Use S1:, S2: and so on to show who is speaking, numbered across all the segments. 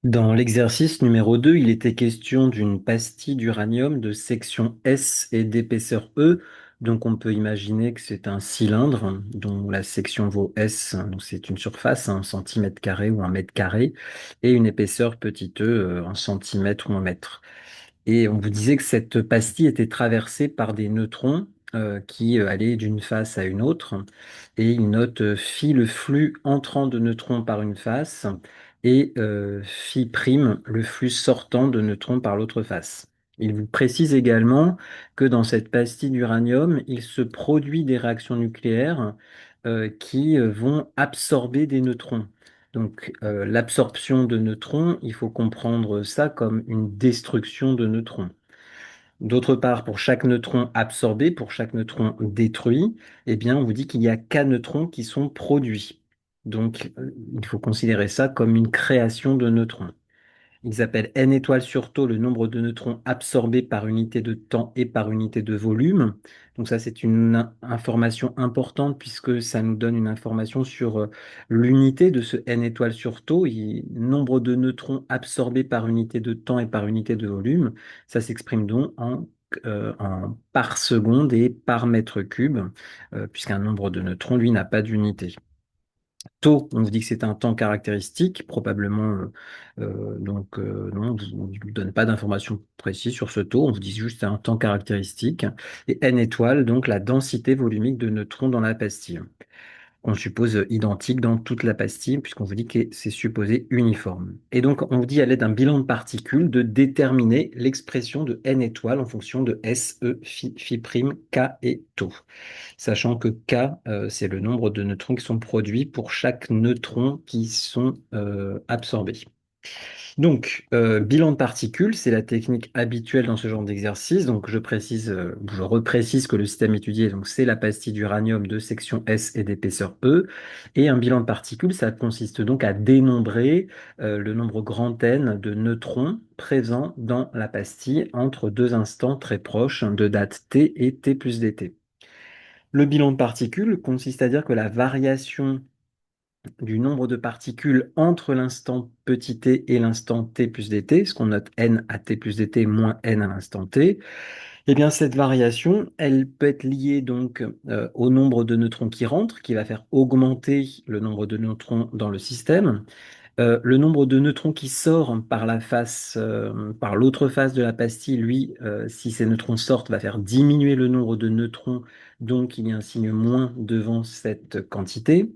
S1: Dans l'exercice numéro 2, il était question d'une pastille d'uranium de section S et d'épaisseur E. Donc on peut imaginer que c'est un cylindre dont la section vaut S, donc c'est une surface, un centimètre carré ou un mètre carré, et une épaisseur petit e en centimètres ou en mètres. Et on vous disait que cette pastille était traversée par des neutrons qui allaient d'une face à une autre. Et il note phi le flux entrant de neutrons par une face et phi prime le flux sortant de neutrons par l'autre face. Il vous précise également que dans cette pastille d'uranium, il se produit des réactions nucléaires qui vont absorber des neutrons. Donc, l'absorption de neutrons, il faut comprendre ça comme une destruction de neutrons. D'autre part, pour chaque neutron absorbé, pour chaque neutron détruit, eh bien, on vous dit qu'il y a k neutrons qui sont produits. Donc, il faut considérer ça comme une création de neutrons. Ils appellent n étoiles sur tau le nombre de neutrons absorbés par unité de temps et par unité de volume. Donc ça, c'est une information importante puisque ça nous donne une information sur l'unité de ce n étoiles sur tau. Nombre de neutrons absorbés par unité de temps et par unité de volume. Ça s'exprime donc en par seconde et par mètre cube, puisqu'un nombre de neutrons, lui, n'a pas d'unité. Taux, on vous dit que c'est un temps caractéristique, probablement, non, on ne vous donne pas d'informations précises sur ce taux, on vous dit juste que c'est un temps caractéristique. Et n étoile, donc la densité volumique de neutrons dans la pastille qu'on suppose identique dans toute la pastille, puisqu'on vous dit que c'est supposé uniforme. Et donc, on vous dit à l'aide d'un bilan de particules de déterminer l'expression de n étoiles en fonction de S, E, phi prime, K et tau. Sachant que K, c'est le nombre de neutrons qui sont produits pour chaque neutron qui sont absorbés. Donc, bilan de particules, c'est la technique habituelle dans ce genre d'exercice. Donc, je reprécise que le système étudié, donc, c'est la pastille d'uranium de section S et d'épaisseur E. Et un bilan de particules, ça consiste donc à dénombrer le nombre grand N de neutrons présents dans la pastille entre deux instants très proches de date t et t plus dt. Le bilan de particules consiste à dire que la variation du nombre de particules entre l'instant petit t et l'instant t plus dt, ce qu'on note n à t plus dt moins n à l'instant t, eh bien cette variation, elle peut être liée donc au nombre de neutrons qui rentrent, qui va faire augmenter le nombre de neutrons dans le système. Le nombre de neutrons qui sort par la face, par l'autre face de la pastille, lui, si ces neutrons sortent, va faire diminuer le nombre de neutrons, donc il y a un signe moins devant cette quantité.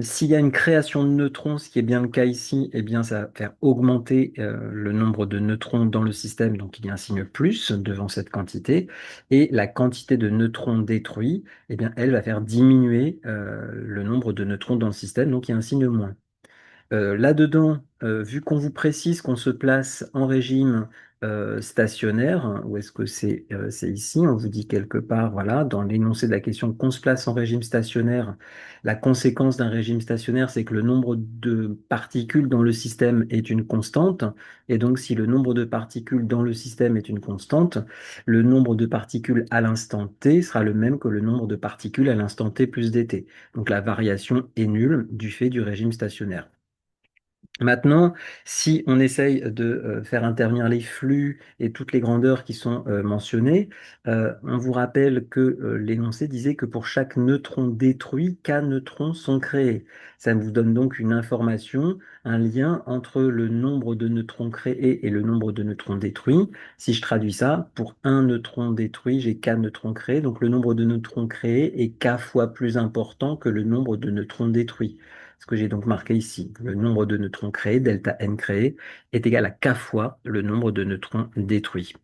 S1: S'il y a une création de neutrons, ce qui est bien le cas ici, eh bien, ça va faire augmenter le nombre de neutrons dans le système, donc il y a un signe plus devant cette quantité. Et la quantité de neutrons détruits, eh bien, elle va faire diminuer le nombre de neutrons dans le système, donc il y a un signe moins. Là-dedans, vu qu'on vous précise qu'on se place en régime stationnaire, hein, où est-ce que c'est ici, on vous dit quelque part, voilà, dans l'énoncé de la question qu'on se place en régime stationnaire, la conséquence d'un régime stationnaire, c'est que le nombre de particules dans le système est une constante, et donc si le nombre de particules dans le système est une constante, le nombre de particules à l'instant t sera le même que le nombre de particules à l'instant t plus dt. Donc la variation est nulle du fait du régime stationnaire. Maintenant, si on essaye de faire intervenir les flux et toutes les grandeurs qui sont mentionnées, on vous rappelle que l'énoncé disait que pour chaque neutron détruit, k neutrons sont créés. Ça vous donne donc une information, un lien entre le nombre de neutrons créés et le nombre de neutrons détruits. Si je traduis ça, pour un neutron détruit, j'ai k neutrons créés, donc le nombre de neutrons créés est k fois plus important que le nombre de neutrons détruits. Ce que j'ai donc marqué ici, le nombre de neutrons créés, delta n créés, est égal à k fois le nombre de neutrons détruits.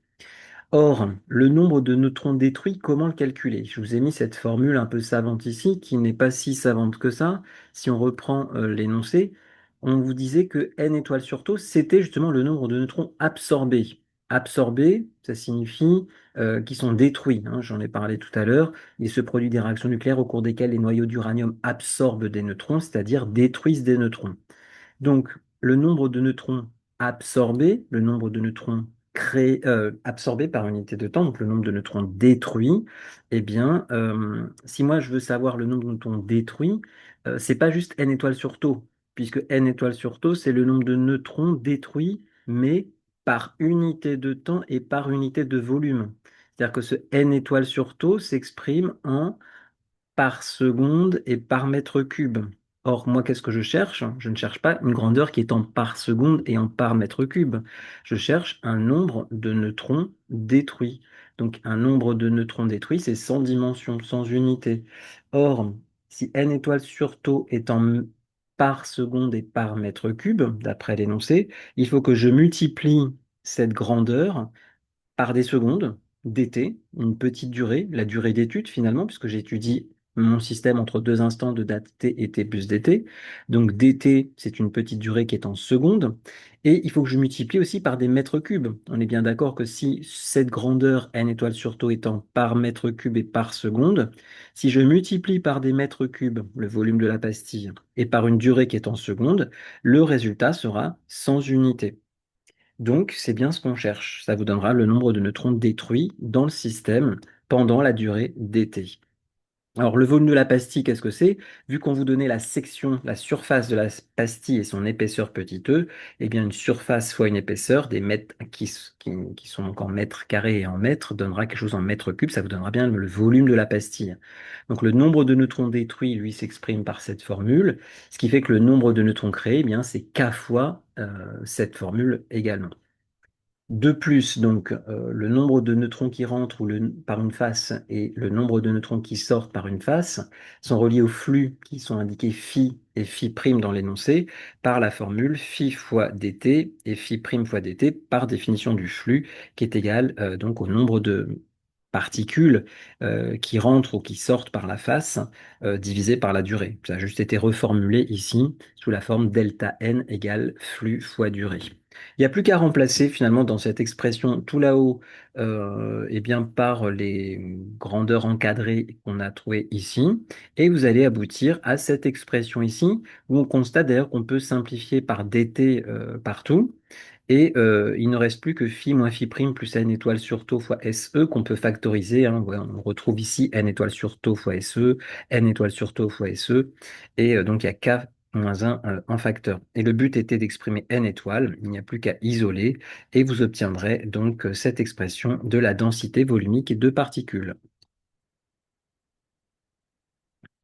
S1: Or, le nombre de neutrons détruits, comment le calculer? Je vous ai mis cette formule un peu savante ici, qui n'est pas si savante que ça. Si on reprend l'énoncé, on vous disait que n étoiles sur tau, c'était justement le nombre de neutrons absorbés. Absorbés, ça signifie qu'ils sont détruits, hein, j'en ai parlé tout à l'heure. Il se produit des réactions nucléaires au cours desquelles les noyaux d'uranium absorbent des neutrons, c'est-à-dire détruisent des neutrons. Donc, le nombre de neutrons absorbés, le nombre de neutrons absorbés par unité de temps, donc le nombre de neutrons détruits, eh bien, si moi je veux savoir le nombre de neutrons détruits, c'est pas juste n étoiles sur tau. puisque n étoiles sur tau, c'est le nombre de neutrons détruits, mais par unité de temps et par unité de volume. C'est-à-dire que ce n étoiles sur tau s'exprime en par seconde et par mètre cube. Or, moi, qu'est-ce que je cherche? Je ne cherche pas une grandeur qui est en par seconde et en par mètre cube. Je cherche un nombre de neutrons détruits. Donc, un nombre de neutrons détruits, c'est sans dimension, sans unité. Or, si n étoiles sur tau est en par seconde et par mètre cube, d'après l'énoncé, il faut que je multiplie cette grandeur par des secondes dt, une petite durée, la durée d'étude finalement, puisque j'étudie mon système entre deux instants de date t et t plus dt. Donc dt, c'est une petite durée qui est en secondes. Et il faut que je multiplie aussi par des mètres cubes. On est bien d'accord que si cette grandeur n étoiles sur tau étant par mètre cube et par seconde, si je multiplie par des mètres cubes le volume de la pastille et par une durée qui est en secondes, le résultat sera sans unité. Donc, c'est bien ce qu'on cherche. Ça vous donnera le nombre de neutrons détruits dans le système pendant la durée d'été. Alors, le volume de la pastille, qu'est-ce que c'est? Vu qu'on vous donnait la section, la surface de la pastille et son épaisseur petit e, eh bien, une surface fois une épaisseur, des mètres qui sont donc en mètres carrés et en mètres, donnera quelque chose en mètres cubes. Ça vous donnera bien le volume de la pastille. Donc, le nombre de neutrons détruits, lui, s'exprime par cette formule, ce qui fait que le nombre de neutrons créés, eh bien, c'est k fois cette formule également. De plus, donc, le nombre de neutrons qui rentrent par une face et le nombre de neutrons qui sortent par une face sont reliés au flux qui sont indiqués phi et phi prime dans l'énoncé par la formule phi fois dt et phi prime fois dt par définition du flux qui est égal donc au nombre de particules qui rentrent ou qui sortent par la face divisé par la durée. Ça a juste été reformulé ici sous la forme delta n égale flux fois durée. Il n'y a plus qu'à remplacer finalement dans cette expression tout là-haut eh bien, par les grandeurs encadrées qu'on a trouvées ici. Et vous allez aboutir à cette expression ici, où on constate d'ailleurs qu'on peut simplifier par dt partout. Et il ne reste plus que phi moins phi prime plus n étoile sur tau fois SE qu'on peut factoriser, hein. Ouais, on retrouve ici n étoile sur tau fois SE, n étoile sur tau fois SE. Et donc il y a k moins 1 en facteur. Et le but était d'exprimer n étoiles, il n'y a plus qu'à isoler, et vous obtiendrez donc cette expression de la densité volumique de particules.